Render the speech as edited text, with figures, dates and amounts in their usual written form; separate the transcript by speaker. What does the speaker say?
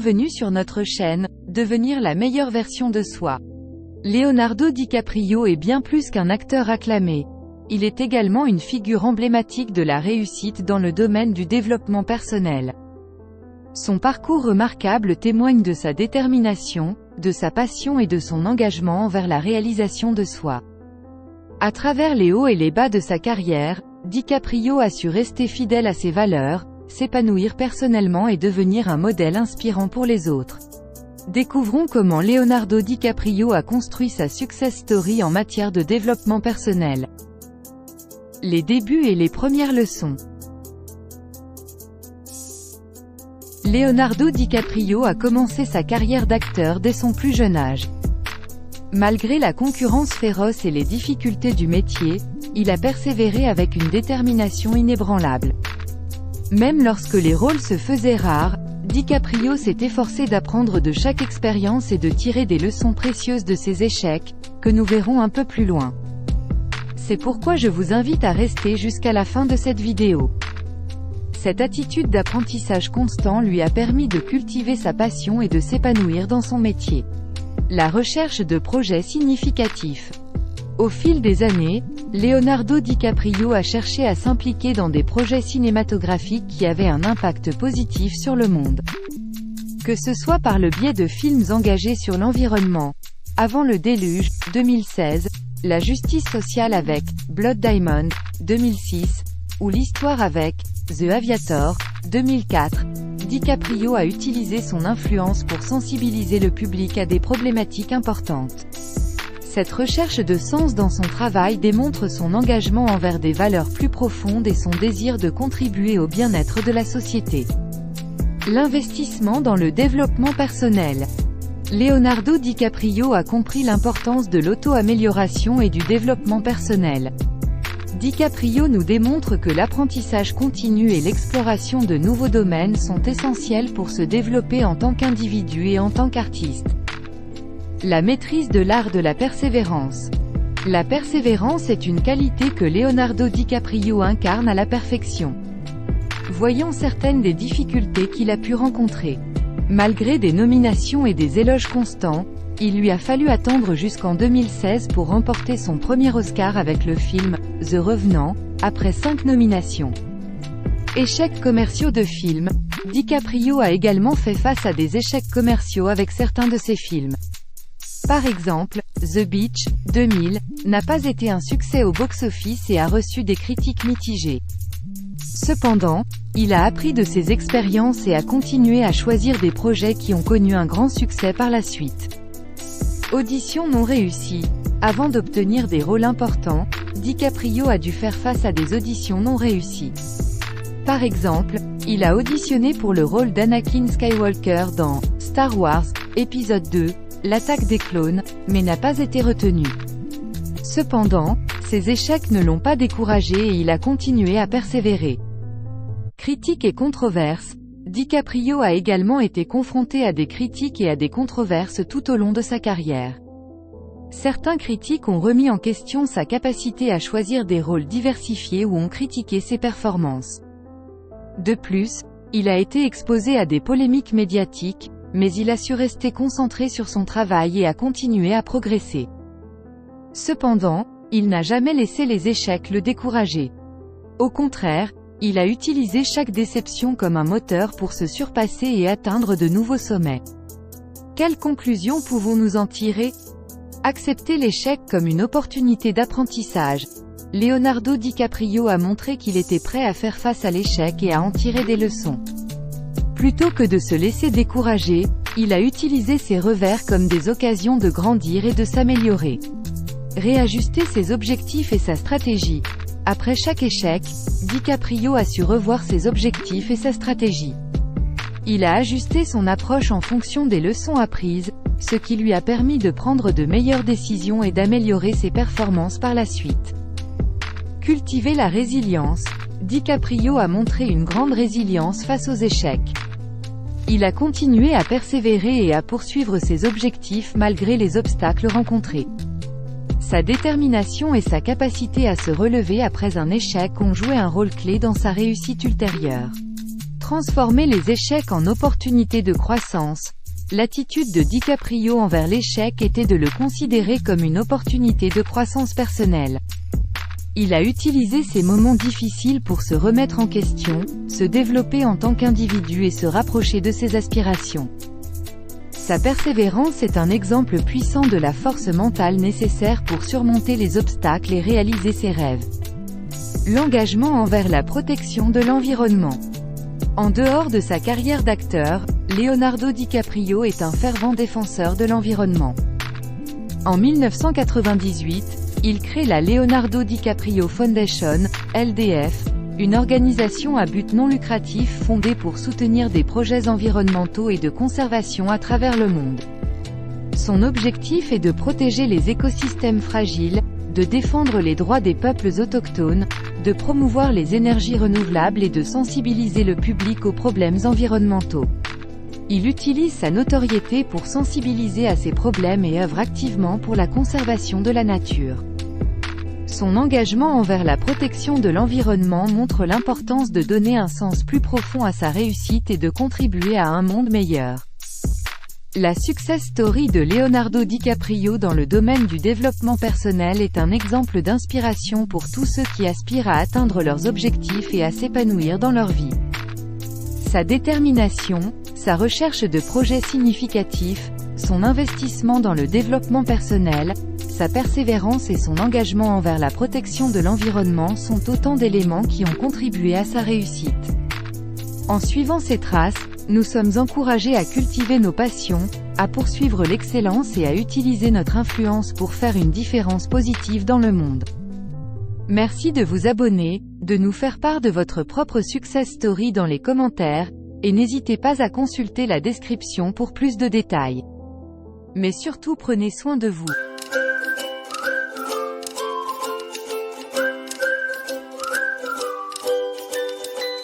Speaker 1: bienvenue sur notre chaîne, devenir la meilleure version de soi. Leonardo DiCaprio est bien plus qu'un acteur acclamé. Il est également une figure emblématique de la réussite dans le domaine du développement personnel. Son parcours remarquable témoigne de sa détermination, de sa passion et de son engagement envers la réalisation de soi. À travers les hauts et les bas de sa carrière, DiCaprio a su rester fidèle à ses valeurs, s'épanouir personnellement et devenir un modèle inspirant pour les autres. Découvrons comment Leonardo DiCaprio a construit sa success story en matière de développement personnel. Les débuts et les premières leçons. Leonardo DiCaprio a commencé sa carrière d'acteur dès son plus jeune âge. Malgré la concurrence féroce et les difficultés du métier, il a persévéré avec une détermination inébranlable. Même lorsque les rôles se faisaient rares, DiCaprio s'est efforcé d'apprendre de chaque expérience et de tirer des leçons précieuses de ses échecs, que nous verrons un peu plus loin. C'est pourquoi je vous invite à rester jusqu'à la fin de cette vidéo. Cette attitude d'apprentissage constant lui a permis de cultiver sa passion et de s'épanouir dans son métier. La recherche de projets significatifs. Au fil des années, Leonardo DiCaprio a cherché à s'impliquer dans des projets cinématographiques qui avaient un impact positif sur le monde. Que ce soit par le biais de films engagés sur l'environnement, Avant le déluge, 2016, La justice sociale avec Blood Diamond, 2006, ou l'histoire avec The Aviator, 2004, DiCaprio a utilisé son influence pour sensibiliser le public à des problématiques importantes. Cette recherche de sens dans son travail démontre son engagement envers des valeurs plus profondes et son désir de contribuer au bien-être de la société. L'investissement dans le développement personnel. Leonardo DiCaprio a compris l'importance de l'auto-amélioration et du développement personnel. DiCaprio nous démontre que l'apprentissage continu et l'exploration de nouveaux domaines sont essentiels pour se développer en tant qu'individu et en tant qu'artiste. La maîtrise de l'art de la persévérance. La persévérance est une qualité que Leonardo DiCaprio incarne à la perfection. Voyons certaines des difficultés qu'il a pu rencontrer. Malgré des nominations et des éloges constants, il lui a fallu attendre jusqu'en 2016 pour remporter son premier Oscar avec le film The Revenant, après 5 nominations. Échecs commerciaux de films. DiCaprio a également fait face à des échecs commerciaux avec certains de ses films. Par exemple, The Beach, 2000, n'a pas été un succès au box-office et a reçu des critiques mitigées. Cependant, il a appris de ses expériences et a continué à choisir des projets qui ont connu un grand succès par la suite. Auditions non réussies. Avant d'obtenir des rôles importants, DiCaprio a dû faire face à des auditions non réussies. Par exemple, il a auditionné pour le rôle d'Anakin Skywalker dans Star Wars, épisode 2, L'attaque des clones, mais n'a pas été retenu. Cependant, ses échecs ne l'ont pas découragé et il a continué à persévérer. Critiques et controverses. DiCaprio a également été confronté à des critiques et à des controverses tout au long de sa carrière. Certains critiques ont remis en question sa capacité à choisir des rôles diversifiés ou ont critiqué ses performances. De plus, il a été exposé à des polémiques médiatiques, mais il a su rester concentré sur son travail et a continué à progresser. Cependant, il n'a jamais laissé les échecs le décourager. Au contraire, il a utilisé chaque déception comme un moteur pour se surpasser et atteindre de nouveaux sommets. Quelles conclusions pouvons-nous en tirer? Accepter l'échec comme une opportunité d'apprentissage. Leonardo DiCaprio a montré qu'il était prêt à faire face à l'échec et à en tirer des leçons. Plutôt que de se laisser décourager, il a utilisé ses revers comme des occasions de grandir et de s'améliorer. Réajuster ses objectifs et sa stratégie. Après chaque échec, DiCaprio a su revoir ses objectifs et sa stratégie. Il a ajusté son approche en fonction des leçons apprises, ce qui lui a permis de prendre de meilleures décisions et d'améliorer ses performances par la suite. Cultiver la résilience. DiCaprio a montré une grande résilience face aux échecs. Il a continué à persévérer et à poursuivre ses objectifs malgré les obstacles rencontrés. Sa détermination et sa capacité à se relever après un échec ont joué un rôle clé dans sa réussite ultérieure. Transformer les échecs en opportunités de croissance. L'attitude de DiCaprio envers l'échec était de le considérer comme une opportunité de croissance personnelle. Il a utilisé ces moments difficiles pour se remettre en question, se développer en tant qu'individu et se rapprocher de ses aspirations. Sa persévérance est un exemple puissant de la force mentale nécessaire pour surmonter les obstacles et réaliser ses rêves. L'engagement envers la protection de l'environnement. En dehors de sa carrière d'acteur, Leonardo DiCaprio est un fervent défenseur de l'environnement. En 1998, il crée la Leonardo DiCaprio Foundation, LDF, une organisation à but non lucratif fondée pour soutenir des projets environnementaux et de conservation à travers le monde. Son objectif est de protéger les écosystèmes fragiles, de défendre les droits des peuples autochtones, de promouvoir les énergies renouvelables et de sensibiliser le public aux problèmes environnementaux. Il utilise sa notoriété pour sensibiliser à ces problèmes et œuvre activement pour la conservation de la nature. Son engagement envers la protection de l'environnement montre l'importance de donner un sens plus profond à sa réussite et de contribuer à un monde meilleur. La success story de Leonardo DiCaprio dans le domaine du développement personnel est un exemple d'inspiration pour tous ceux qui aspirent à atteindre leurs objectifs et à s'épanouir dans leur vie. Sa détermination, sa recherche de projets significatifs, son investissement dans le développement personnel, sa persévérance et son engagement envers la protection de l'environnement sont autant d'éléments qui ont contribué à sa réussite. En suivant ses traces, nous sommes encouragés à cultiver nos passions, à poursuivre l'excellence et à utiliser notre influence pour faire une différence positive dans le monde. Merci de vous abonner, de nous faire part de votre propre success story dans les commentaires, et n'hésitez pas à consulter la description pour plus de détails. Mais surtout prenez soin de vous.